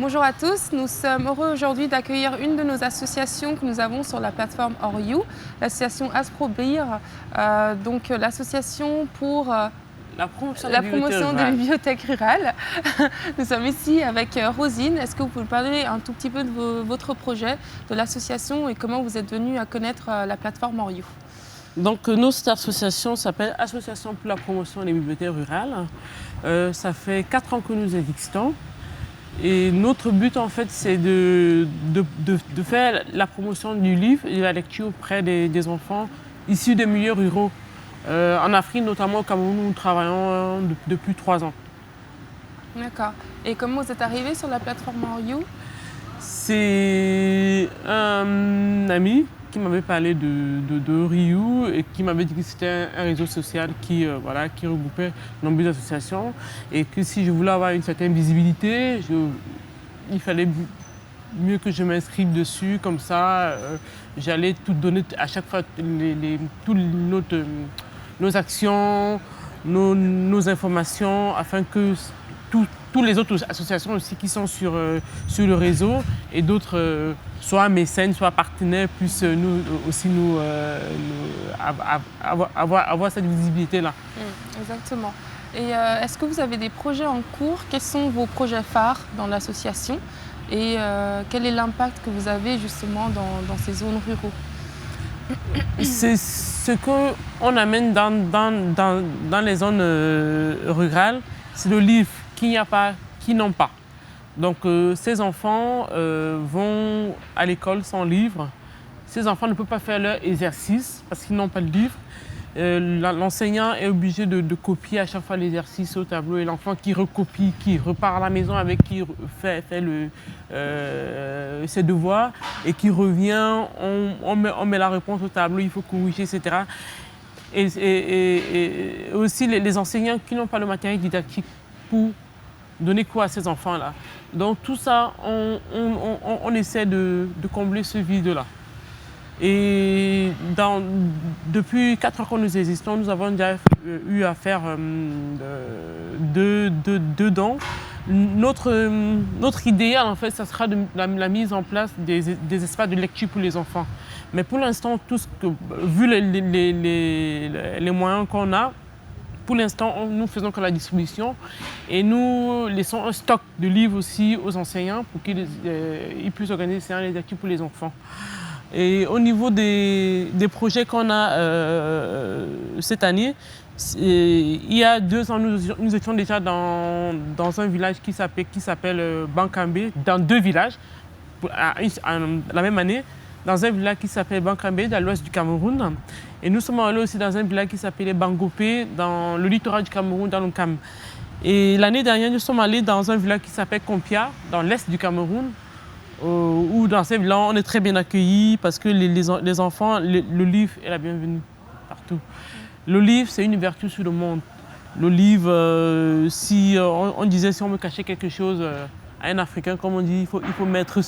Bonjour à tous, nous sommes heureux aujourd'hui d'accueillir une de nos associations que nous avons sur la plateforme OrYou, l'association Asprobir, donc l'association pour la promotion des bibliothèques rurales. Nous sommes ici avec Rosine. Est-ce que vous pouvez parler un tout petit peu de votre projet, de l'association et comment vous êtes venue à connaître la plateforme OrYou? Donc notre association s'appelle Association pour la promotion des bibliothèques rurales. Ça fait 4 ans que nous existons. Et notre but, en fait, c'est de faire la promotion du livre et de la lecture auprès des enfants issus des milieux ruraux. En Afrique, notamment au Cameroun, nous travaillons depuis 3 ans. D'accord. Et comment vous êtes arrivé sur la plateforme OrYou? C'est un ami qui m'avait parlé de OrYou et qui m'avait dit que c'était un réseau social qui regroupait de nombreuses associations et que si je voulais avoir une certaine visibilité, il fallait mieux que je m'inscrive dessus, comme ça j'allais tout donner à chaque fois, toutes nos actions, nos informations, afin que toutes les autres associations aussi qui sont sur le réseau et d'autres, soit mécènes, soit partenaires, puissent avoir cette visibilité-là. Exactement. Et est-ce que vous avez des projets en cours? Quels sont vos projets phares dans l'association? Et quel est l'impact que vous avez justement dans ces zones ruraux? C'est ce qu'on amène dans les zones rurales, c'est le livre qui n'ont pas. Donc ces enfants vont à l'école sans livre. Ces enfants ne peuvent pas faire leur exercice parce qu'ils n'ont pas de livre. L'enseignant est obligé de copier à chaque fois l'exercice au tableau et l'enfant qui recopie, qui repart à la maison avec qui fait ses devoirs et qui revient, on met la réponse au tableau, il faut corriger, etc. Et aussi les enseignants qui n'ont pas le matériel didactique pour donner cours à ces enfants-là. Donc tout ça, on essaie de combler ce vide-là. Et depuis 4 ans que nous existons, nous avons déjà eu à faire deux dons. Notre idéal, en fait, ça sera la mise en place des espaces de lecture pour les enfants. Mais pour l'instant, vu les moyens qu'on a, pour l'instant, nous faisons que la distribution et nous laissons un stock de livres aussi aux enseignants pour qu'ils puissent organiser ces lectures pour les enfants. Et au niveau des projets qu'on a cette année, il y a 2 ans, nous étions déjà dans un village qui s'appelle Bankambé, dans 2 villages, la même année, dans un village qui s'appelle Bankambé, dans l'ouest du Cameroun. Et nous sommes allés aussi dans un village qui s'appelait Bangopé, dans le littoral du Cameroun, dans le Cam. Et l'année dernière, nous sommes allés dans un village qui s'appelle Kompia, dans l'est du Cameroun, où dans ces villages, on est très bien accueillis parce que les enfants, le livre est la bienvenue partout. Le livre, c'est une ouverture sur le monde. Le livre, si on disait si on veut cacher quelque chose à un Africain, comme on dit, il faut mettre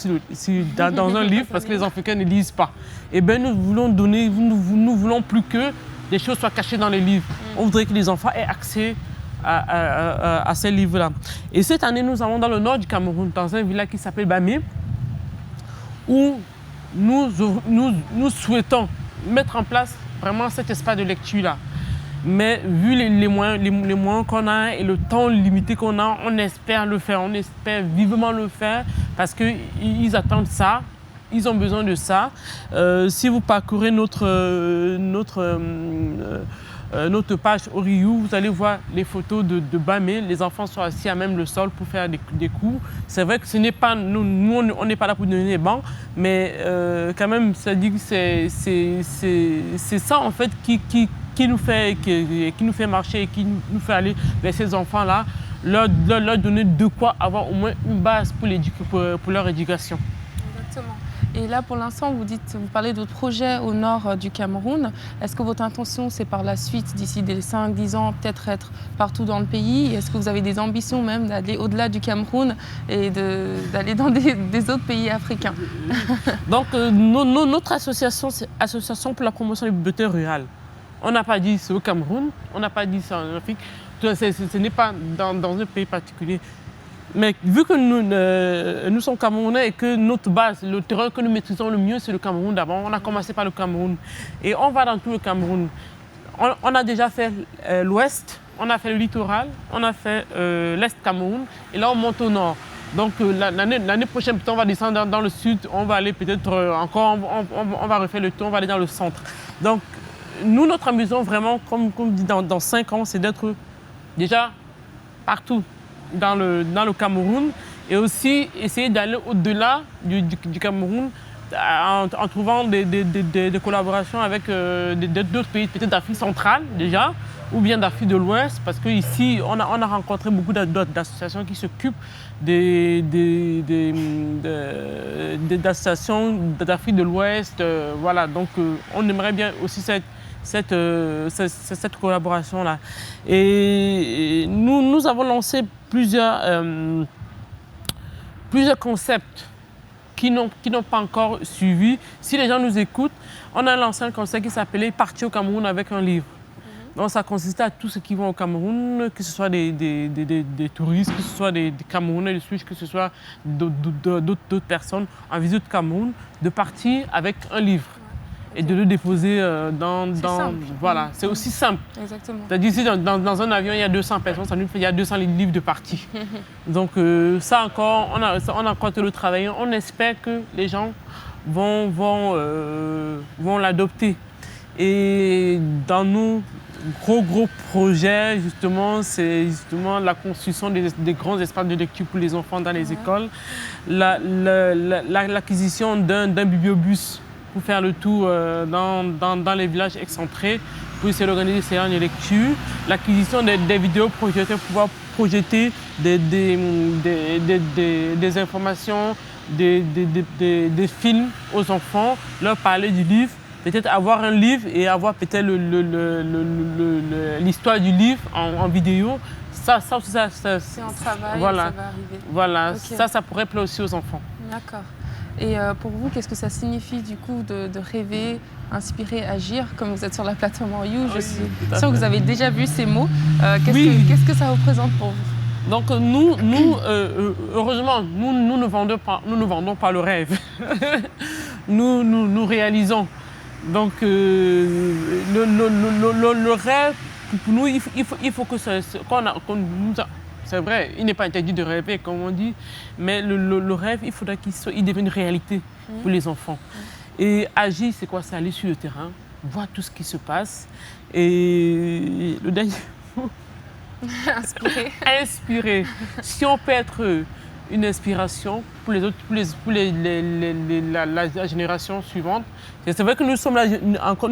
dans un livre parce que les Africains ne lisent pas. Et bien nous voulons donner, nous voulons plus que des choses soient cachées dans les livres. On voudrait que les enfants aient accès à ces livres-là. Et cette année, nous allons dans le nord du Cameroun, dans un village qui s'appelle Bamé, où nous souhaitons mettre en place vraiment cet espace de lecture-là. Mais vu les moyens qu'on a et le temps limité qu'on a, on espère le faire, on espère vivement le faire parce qu'ils attendent ça, ils ont besoin de ça. Si vous parcourez notre page OrYou, vous allez voir les photos de Bamé. Les enfants sont assis à même le sol pour faire des cours. C'est vrai que ce n'est pas nous on n'est pas là pour donner des bancs, mais quand même, ça dit que c'est ça en fait qui nous fait marcher et qui nous fait aller vers ces enfants-là, leur donner de quoi avoir au moins une base pour leur éducation. Exactement. Et là, pour l'instant, vous parlez d'autres projets au nord du Cameroun. Est-ce que votre intention, c'est par la suite, d'ici des 5-10 ans, peut-être être partout dans le pays? Est-ce que vous avez des ambitions même d'aller au-delà du Cameroun et d'aller dans des autres pays africains? Donc, notre association, c'est Association pour la promotion des bibliothèques rurales. On n'a pas dit c'est au Cameroun, on n'a pas dit c'est en Afrique. Ce n'est pas dans un pays particulier. Mais vu que nous sommes Camerounais et que notre base, le terrain que nous maîtrisons le mieux, c'est le Cameroun d'abord, on a commencé par le Cameroun. Et on va dans tout le Cameroun. On a déjà fait l'ouest, on a fait le littoral, on a fait l'est Cameroun, et là on monte au nord. Donc l'année prochaine, on va descendre dans le sud, on va aller peut-être encore, on va refaire le tour, on va aller dans le centre. Donc nous, notre ambition vraiment, comme dit dans 5 ans, c'est d'être déjà partout dans le Cameroun et aussi essayer d'aller au-delà du Cameroun en trouvant des collaborations avec d'autres pays, peut-être d'Afrique centrale déjà, ou bien d'Afrique de l'Ouest, parce qu'ici, on a rencontré beaucoup d'associations qui s'occupent d'associations d'Afrique de l'Ouest. Voilà, donc on aimerait bien aussi cette collaboration-là. Et nous avons lancé plusieurs concepts qui n'ont pas encore suivi. Si les gens nous écoutent, on a lancé un concept qui s'appelait « Partir au Cameroun avec un livre ». Donc ça consistait à tous ceux qui vont au Cameroun, que ce soit des touristes, que ce soit des Camerounais, des Suisses, que ce soit d'autres personnes en visite au Cameroun, de partir avec un livre et de le déposer voilà, c'est aussi simple. Exactement. C'est-à-dire ici, dans un avion, il y a 200 personnes, ça nous fait, il y a 200 livres de partie. Donc ça encore, on a encore le travail. On espère que les gens vont l'adopter. Et dans nos gros projets, justement, c'est justement la construction des grands espaces de lecture pour les enfants dans les écoles, l'acquisition d'un bibliobus pour faire le tour dans les villages excentrés, pour essayer d'organiser ces séances de lecture, l'acquisition des vidéoprojecteurs pour pouvoir projeter des informations, des films aux enfants, leur parler du livre, peut-être avoir un livre et avoir peut-être l'histoire du livre en vidéo. Ça c'est un travail, voilà, ça va arriver. Voilà, okay. ça pourrait plaire aussi aux enfants. D'accord. Et pour vous, qu'est-ce que ça signifie du coup de rêver, inspirer, agir, comme vous êtes sur la plateforme You, je suis sûre que vous avez déjà vu ces mots. Qu'est-ce que ça représente pour vous? Donc nous heureusement, nous ne vendons pas le rêve. nous réalisons. Donc le rêve, pour nous, il faut que c'est vrai, il n'est pas interdit de rêver, comme on dit, mais le rêve, il faudrait qu'il devienne une réalité pour les enfants. Et agir, c'est quoi? C'est aller sur le terrain, voir tout ce qui se passe. Et le dernier mot, inspirer. Si on peut être une inspiration pour les autres, pour la génération suivante. C'est vrai que nous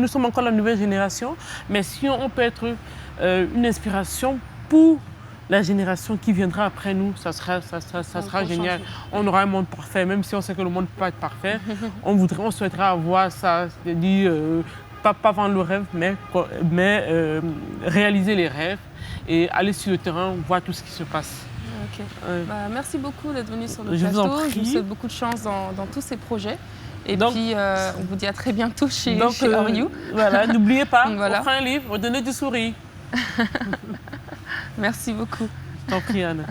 sommes encore la nouvelle génération, mais si on peut être une inspiration pour la génération qui viendra après nous, ça sera génial. Changer. On aura un monde parfait, même si on sait que le monde ne peut pas être parfait. on souhaiterait avoir ça, c'est-à-dire pas vendre le rêve, mais réaliser les rêves et aller sur le terrain, voir tout ce qui se passe. Okay. Merci beaucoup d'être venu sur le plateau. Je vous souhaite beaucoup de chance dans tous ces projets. Et puis, on vous dit à très bientôt chez You. Voilà, n'oubliez pas, offrez un livre, donnez du sourire. Merci beaucoup. Je t'en prie, Anna.